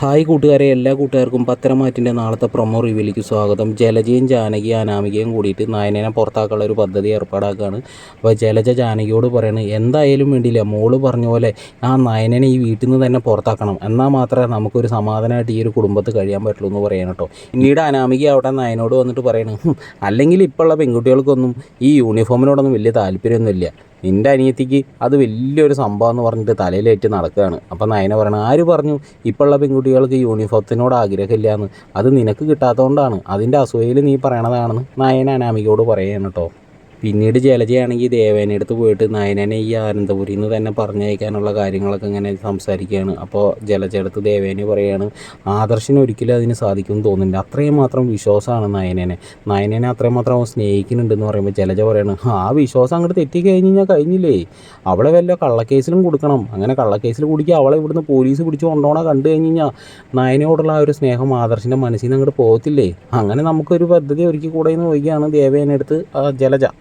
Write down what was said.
Hi കൂട്ടുകാരെ, എല്ലാ കൂട്ടുകാർക്കും പത്തരമാറ്റിൻ്റെ നാളത്തെ പ്രൊമോ റിവ്യൂലേക്ക് സ്വാഗതം. ജലജയും ജാനകി അനാമികയും കൂടിയിട്ട് നയനനെ പുറത്താക്കാനുള്ള ഒരു പദ്ധതി ഏർപ്പാടാക്കുകയാണ്. അപ്പോൾ ജലജ ജാനകിയോട് പറയണത് എന്തായാലും വേണ്ടിയില്ല, മോള് പറഞ്ഞ പോലെ ആ നയനനെ ഈ വീട്ടിൽ നിന്ന് തന്നെ പുറത്താക്കണം, എന്നാൽ മാത്രമേ നമുക്കൊരു സമാധാനമായിട്ട് ഈ ഒരു കുടുംബത്ത് കഴിയാൻ പറ്റുള്ളൂ എന്ന് പറയണം കേട്ടോ. പിന്നീട് അനാമിക അവിടെ നയനോട് വന്നിട്ട് പറയണം, അല്ലെങ്കിൽ ഇപ്പോഴുള്ള പെൺകുട്ടികൾക്കൊന്നും ഈ യൂണിഫോമിനോടൊന്നും വലിയ താല്പര്യമൊന്നുമില്ല, നിൻ്റെ അനിയത്തിക്ക് അത് വലിയൊരു സംഭവം എന്ന് പറഞ്ഞിട്ട് തലയിലേറ്റ് നടക്കുകയാണ്. അപ്പം നയന പറയണം, ആര് പറഞ്ഞു ഇപ്പോഴുള്ള പെൺകുട്ടികൾക്ക് യൂണിഫോമത്തിനോട് ആഗ്രഹമില്ല എന്ന്? അത് നിനക്ക് കിട്ടാത്തതുകൊണ്ടാണ്, അതിൻ്റെ അസൂയയിൽ നീ പറയണതാണെന്ന് നയന അനാമികയോട് പറയുകയാണ് കേട്ടോ. പിന്നീട് ജലജയാണെങ്കിൽ ദേവേനെ അടുത്ത് പോയിട്ട് നയനനെ ഈ ആനന്ദപുരിയിൽ നിന്ന് തന്നെ പറഞ്ഞയക്കാനുള്ള കാര്യങ്ങളൊക്കെ ഇങ്ങനെ സംസാരിക്കുകയാണ്. അപ്പോൾ ജലജ അടുത്ത് ദേവേനെ പറയുകയാണ്, ആദർശിന് ഒരിക്കലും അതിന് സാധിക്കുമെന്ന് തോന്നുന്നില്ല, അത്രയും മാത്രം വിശ്വാസമാണ് നയനനെ അത്രയും മാത്രം അവൻ സ്നേഹിക്കുന്നുണ്ടെന്ന് പറയുമ്പോൾ ജലജ പറയണം, ആ വിശ്വാസം അങ്ങോട്ട് തെറ്റിക്കഴിഞ്ഞ് കഴിഞ്ഞില്ലേ, അവളെ വല്ല കള്ളക്കേസിലും കൊടുക്കണം, അങ്ങനെ കള്ളക്കേസിൽ കുടിക്കുക അവളെ ഇവിടുന്ന് പോലീസ് പിടിച്ച് കൊണ്ടുപോകണം കണ്ടു കഴിഞ്ഞ് കഴിഞ്ഞാൽ നയനയോടുള്ള ആ ഒരു സ്നേഹം ആദർശിൻ്റെ മനസ്സിൽ നിന്ന് അങ്ങോട്ട് പോകത്തില്ലേ, അങ്ങനെ നമുക്കൊരു പദ്ധതി ഒരുക്കി കൂടെ എന്ന് ചോദിക്കുകയാണ് ദേവേനെ അടുത്ത് ജലജ.